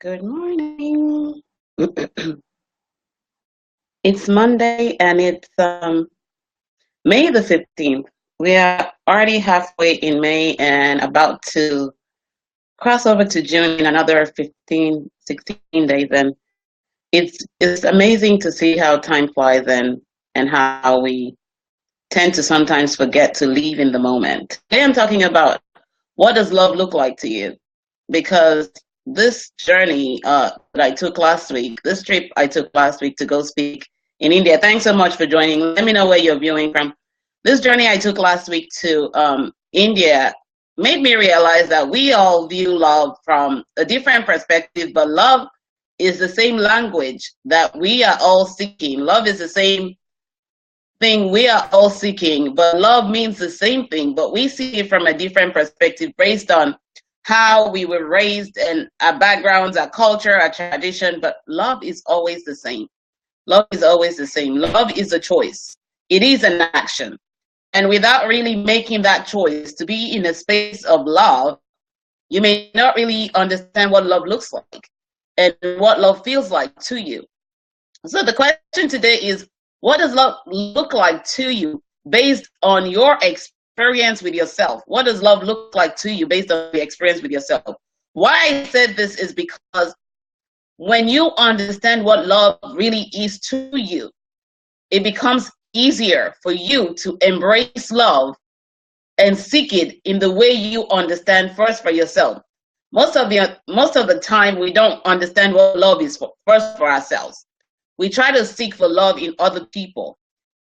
Good morning. It's Monday and it's May the 15th. We are already halfway in May and about to cross over to June in another 15, 16 days. And it's amazing to see how time flies and how we tend to sometimes forget to live in the moment. Today I'm talking about what does love look like to you? Because this journey that I took last week, this trip I took last week to go speak in India. Thanks so much for joining. Let me know where you're viewing from. This journey I took last week to India made me realize that we all view love from a different perspective, but love is the same language that we are all seeking. Love is the same thing we are all seeking, but love means the same thing, but we see it from a different perspective based on how we were raised and our backgrounds, our culture, our tradition, but love is always the same. Love is always the same. Love is a choice. It is an action. And without really making that choice to be in a space of love, you may not really understand what love looks like and what love feels like to you. So the question today is, what does love look like to you based on your experience with yourself? What does love look like to you based on the experience with yourself? Why I said this is because when you understand what love really is to you, it becomes easier for you to embrace love and seek it in the way you understand first for yourself. Most of the time, we don't understand what love is first for ourselves. We try to seek for love in other people.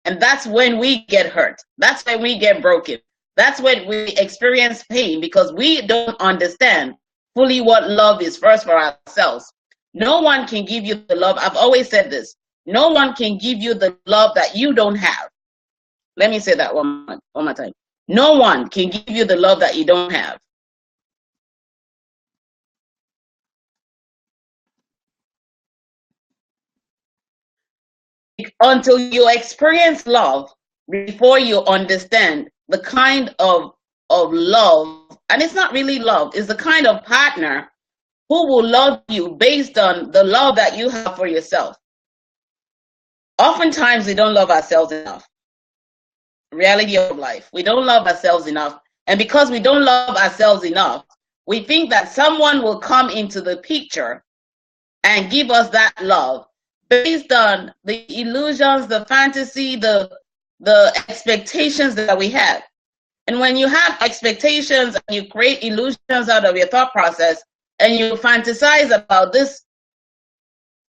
And that's when we get hurt. That's when we get broken. That's when we experience pain because we don't understand fully what love is first for ourselves. No one can give you the love. I've always said this. No one can give you the love that you don't have. Let me say that one more time. No one can give you the love that you don't have. Until you experience love before you understand the kind of love, and it's not really love, it's the kind of partner who will love you based on the love that you have for yourself. Oftentimes we don't love ourselves enough. Reality of life, we don't love ourselves enough, and because we don't love ourselves enough, we think that someone will come into the picture and give us that love based on the illusions, the fantasy, the expectations that we have. And when you have expectations and you create illusions out of your thought process and you fantasize about this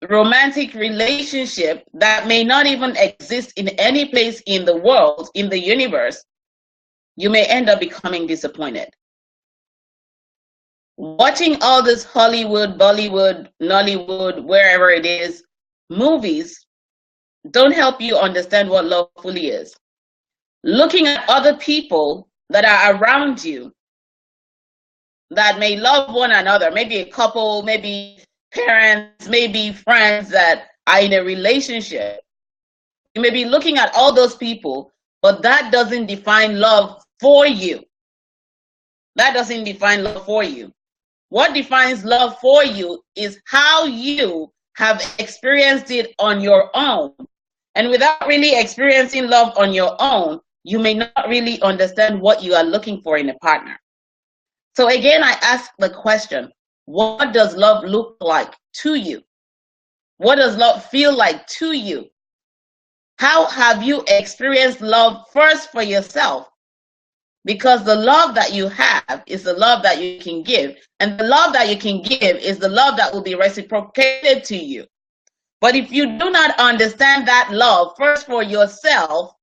romantic relationship that may not even exist in any place in the world, in the universe, you may end up becoming disappointed. Watching all this Hollywood, Bollywood, Nollywood, wherever it is, movies don't help you understand what love fully is. Looking at other people that are around you that may love one another, maybe a couple, maybe parents, maybe friends that are in a relationship. You may be looking at all those people, but that doesn't define love for you. That doesn't define love for you. What defines love for you is how you have experienced it on your own. And without really experiencing love on your own, you may not really understand what you are looking for in a partner. So again, I ask the question, what does love look like to you? What does love feel like to you? How have you experienced love first for yourself? Because the love that you have is the love that you can give. And the love that you can give is the love that will be reciprocated to you. But if you do not understand that love first for yourself,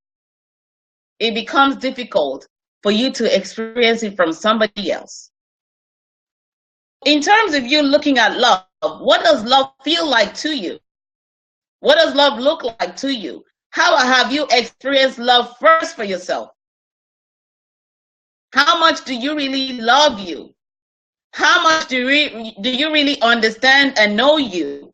it becomes difficult for you to experience it from somebody else. In terms of you looking at love, what does love feel like to you? What does love look like to you? How have you experienced love first for yourself? How much do you really love you? How much do you really understand and know you?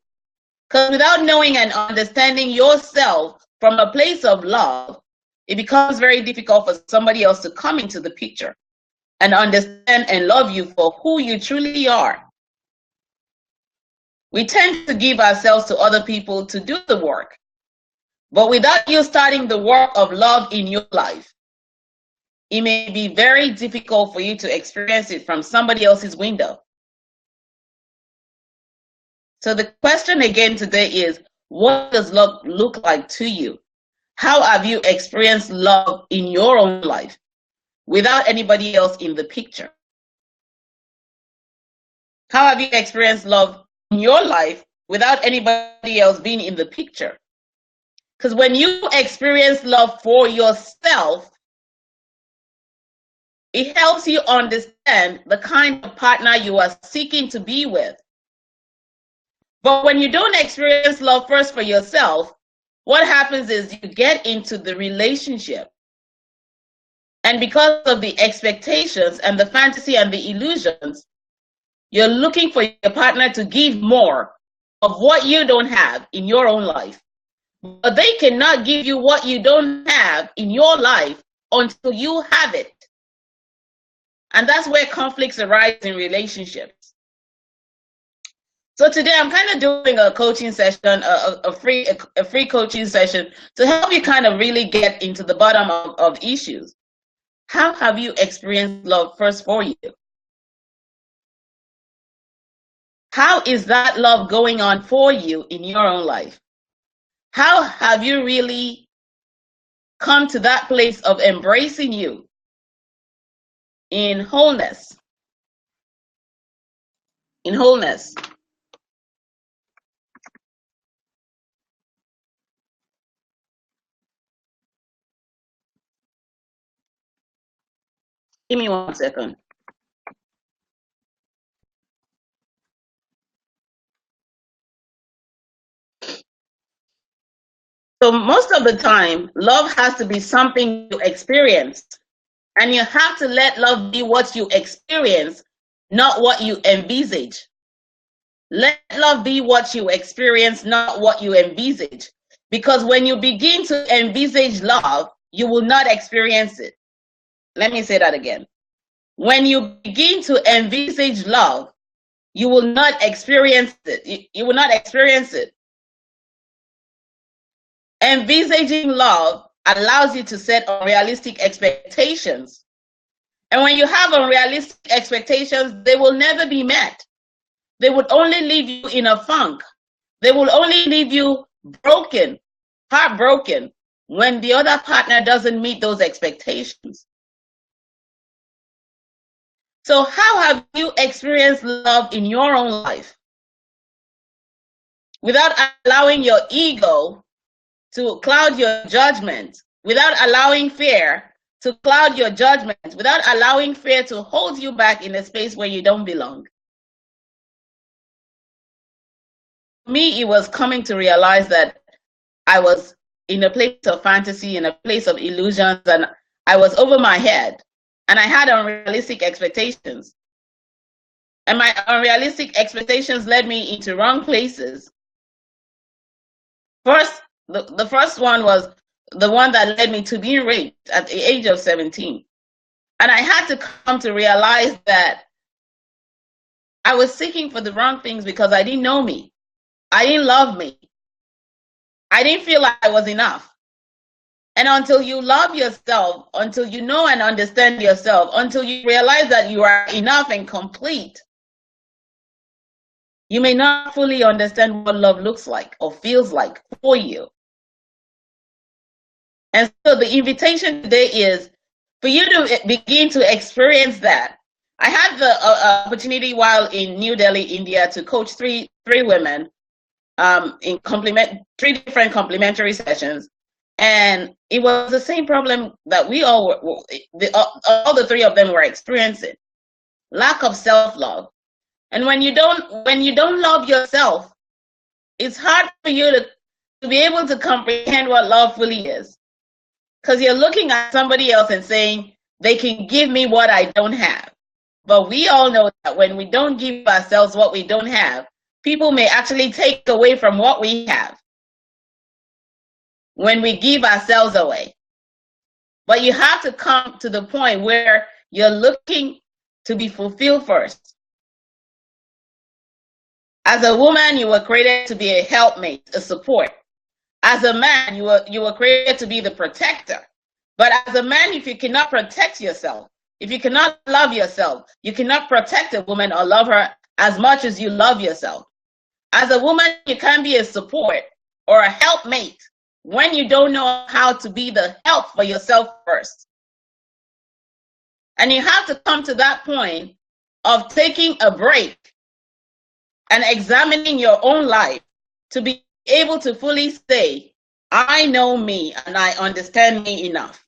Because without knowing and understanding yourself from a place of love, it becomes very difficult for somebody else to come into the picture and understand and love you for who you truly are. We tend to give ourselves to other people to do the work. But without you starting the work of love in your life, it may be very difficult for you to experience it from somebody else's window. So the question again today is, what does love look like to you? How have you experienced love in your own life without anybody else in the picture? How have you experienced love in your life without anybody else being in the picture? Because when you experience love for yourself, it helps you understand the kind of partner you are seeking to be with. But when you don't experience love first for yourself, what happens is you get into the relationship. And because of the expectations and the fantasy and the illusions, you're looking for your partner to give more of what you don't have in your own life. But they cannot give you what you don't have in your life until you have it. And that's where conflicts arise in relationships. So today I'm kind of doing a coaching session, a free coaching session to help you kind of really get into the bottom of issues. How have you experienced love first for you? How is that love going on for you in your own life? How have you really come to that place of embracing you in wholeness? In wholeness. Give me 1 second. So most of the time, love has to be something you experience. And you have to let love be what you experience, not what you envisage. Let love be what you experience, not what you envisage. Because when you begin to envisage love, you will not experience it. Let me say that again. When you begin to envisage love, you will not experience it. You will not experience it. Envisaging love allows you to set unrealistic expectations. And when you have unrealistic expectations, they will never be met. They would only leave you in a funk. They will only leave you broken, heartbroken, when the other partner doesn't meet those expectations. So how have you experienced love in your own life without allowing your ego to cloud your judgment, without allowing fear to cloud your judgment, without allowing fear to hold you back in a space where you don't belong? For me, it was coming to realize that I was in a place of fantasy, in a place of illusions, and I was over my head, and I had unrealistic expectations. And my unrealistic expectations led me into wrong places. First, the first one was the one that led me to being raped at the age of 17. And I had to come to realize that I was seeking for the wrong things because I didn't know me. I didn't love me. I didn't feel like I was enough. And until you love yourself, until you know and understand yourself, until you realize that you are enough and complete, you may not fully understand what love looks like or feels like for you. And so the invitation today is for you to begin to experience that. I had the opportunity while in New Delhi, India, to coach three women in three different complementary sessions. And it was the same problem that we all were, all the three of them were experiencing: lack of self-love. And when you don't love yourself, it's hard for you to be able to comprehend what love fully is. Because you're looking at somebody else and saying, they can give me what I don't have. But we all know that when we don't give ourselves what we don't have, people may actually take away from what we have when we give ourselves away. But you have to come to the point where you're looking to be fulfilled first. As a woman, you were created to be a helpmate, a support. As a man, you were created to be the protector. But as a man, if you cannot protect yourself, if you cannot love yourself, you cannot protect a woman or love her as much as you love yourself. As a woman, you can't be a support or a helpmate when you don't know how to be the help for yourself first. And you have to come to that point of taking a break and examining your own life to be able to fully say, I know me and I understand me enough.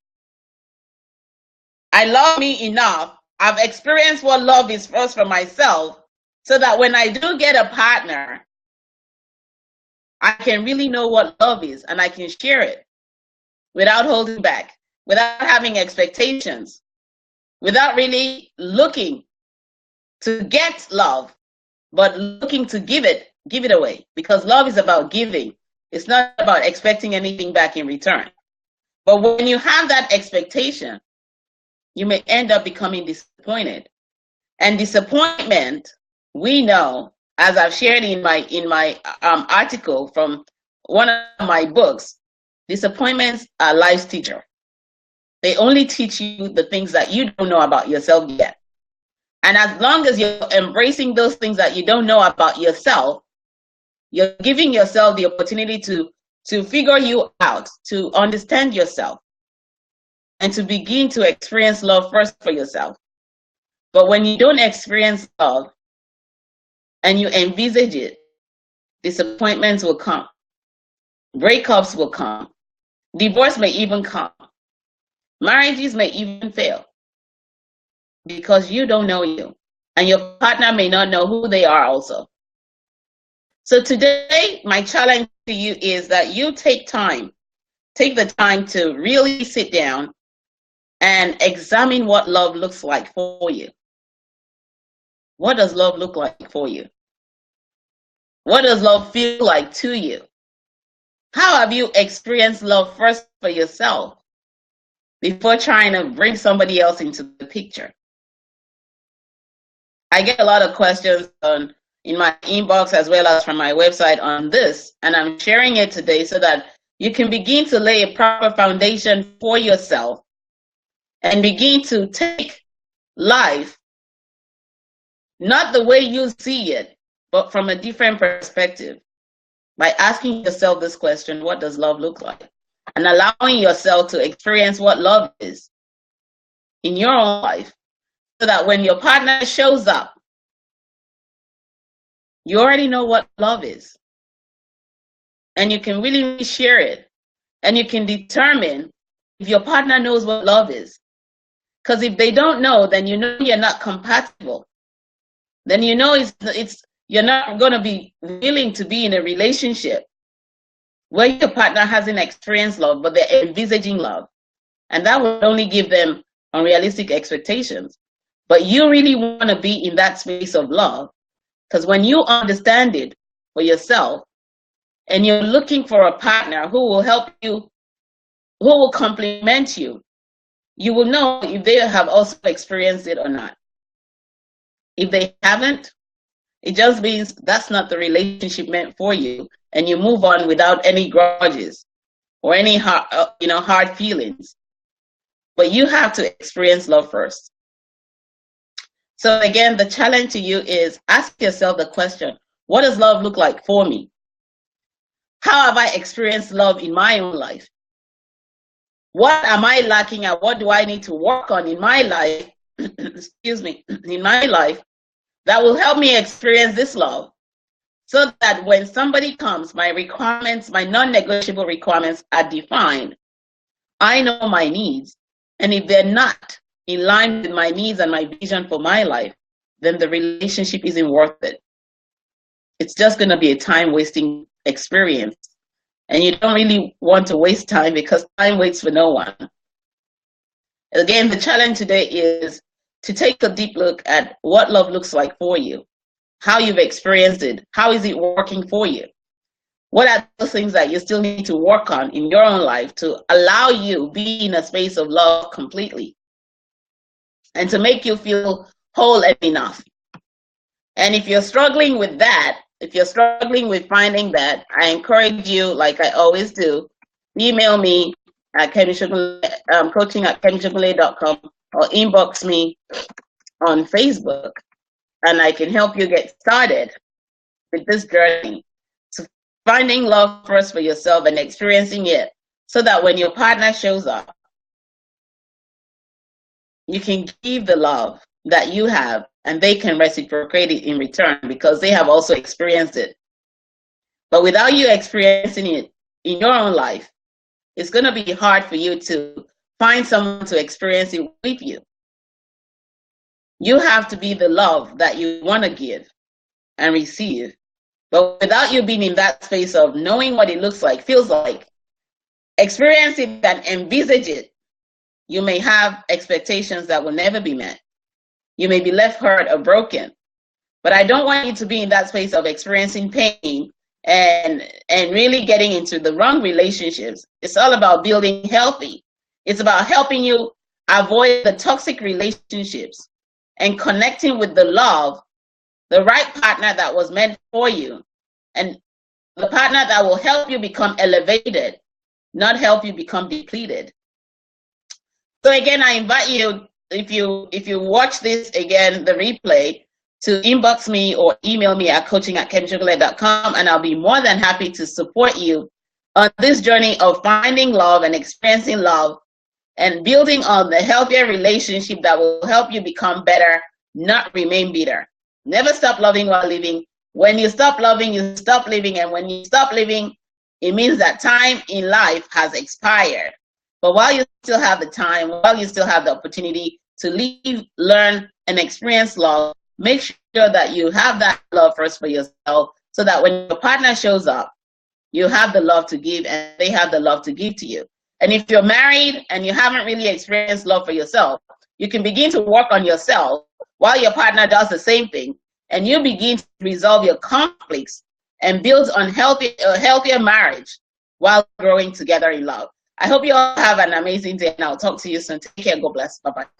I love me enough. I've experienced what love is first for myself, so that when I do get a partner, I can really know what love is and I can share it without holding back, without having expectations, without really looking to get love, but looking to give it away, because love is about giving. It's not about expecting anything back in return. But when you have that expectation, you may end up becoming disappointed. And disappointment, we know, as I've shared in my article from one of my books, disappointments are life's teacher. They only teach you the things that you don't know about yourself yet. And as long as you're embracing those things that you don't know about yourself, you're giving yourself the opportunity to figure you out, to understand yourself, and to begin to experience love first for yourself. But when you don't experience love and you envisage it, disappointments will come. Breakups will come. Divorce may even come. Marriages may even fail, because you don't know you, and your partner may not know who they are also. So today, my challenge to you is that you take the time to really sit down and examine what love looks like for you. What does love look like for you? What does love feel like to you? How have you experienced love first for yourself before trying to bring somebody else into the picture? I get a lot of questions in my inbox as well as from my website on this, and I'm sharing it today so that you can begin to lay a proper foundation for yourself and begin to take life not the way you see it, but from a different perspective, by asking yourself this question: what does love look like? And allowing yourself to experience what love is in your own life, so that when your partner shows up, you already know what love is. And you can really share it. And you can determine if your partner knows what love is. Because if they don't know, then you know you're not compatible. Then you know you're not going to be willing to be in a relationship where your partner hasn't experienced love, but they're envisaging love. And that will only give them unrealistic expectations. But you really want to be in that space of love, because when you understand it for yourself and you're looking for a partner who will help you, who will complement you, you will know if they have also experienced it or not. If they haven't, it just means that's not the relationship meant for you, and you move on without any grudges or any hard feelings. But you have to experience love first. So again, the challenge to you is ask yourself the question: what does love look like for me? How have I experienced love in my own life? What am I lacking, and what do I need to work on in my life, excuse me, in my life, that will help me experience this love, so that when somebody comes, my requirements, my non-negotiable requirements are defined. I know my needs, and if they're not in line with my needs and my vision for my life, then the relationship isn't worth it. It's just going to be a time-wasting experience. And you don't really want to waste time, because time waits for no one. Again, the challenge today is to take a deep look at what love looks like for you, how you've experienced it, how is it working for you? What are those things that you still need to work on in your own life to allow you be in a space of love completely and to make you feel whole and enough? And if you're struggling with that, if you're struggling with finding that, I encourage you, like I always do, email me at coaching@kemichukule.com, or inbox me on Facebook, and I can help you get started with this journey to finding love first for yourself and experiencing it, so that when your partner shows up, you can give the love that you have and they can reciprocate it in return, because they have also experienced it. But without you experiencing it in your own life, it's going to be hard for you to find someone to experience it with you. You have to be the love that you want to give and receive. But without you being in that space of knowing what it looks like, feels like, experience it and envisage it, you may have expectations that will never be met. You may be left hurt or broken. But I don't want you to be in that space of experiencing pain and really getting into the wrong relationships. It's all about building healthy. It's about helping you avoid the toxic relationships and connecting with the love, the right partner that was meant for you, and the partner that will help you become elevated, not help you become depleted. So again, I invite you, if you watch this again, the replay, to inbox me or email me at coaching@kemichukule.com, and I'll be more than happy to support you on this journey of finding love and experiencing love and building on the healthier relationship that will help you become better, not remain bitter. Never stop loving while living. When you stop loving, you stop living, and when you stop living, it means that time in life has expired. But while you still have the time, while you still have the opportunity to live, learn, and experience love, make sure that you have that love first for yourself, so that when your partner shows up, you have the love to give and they have the love to give to you. And if you're married and you haven't really experienced love for yourself, you can begin to work on yourself while your partner does the same thing, and you begin to resolve your conflicts and build on a healthier marriage while growing together in love. I hope you all have an amazing day, and I'll talk to you soon. Take care. God bless. Bye-bye.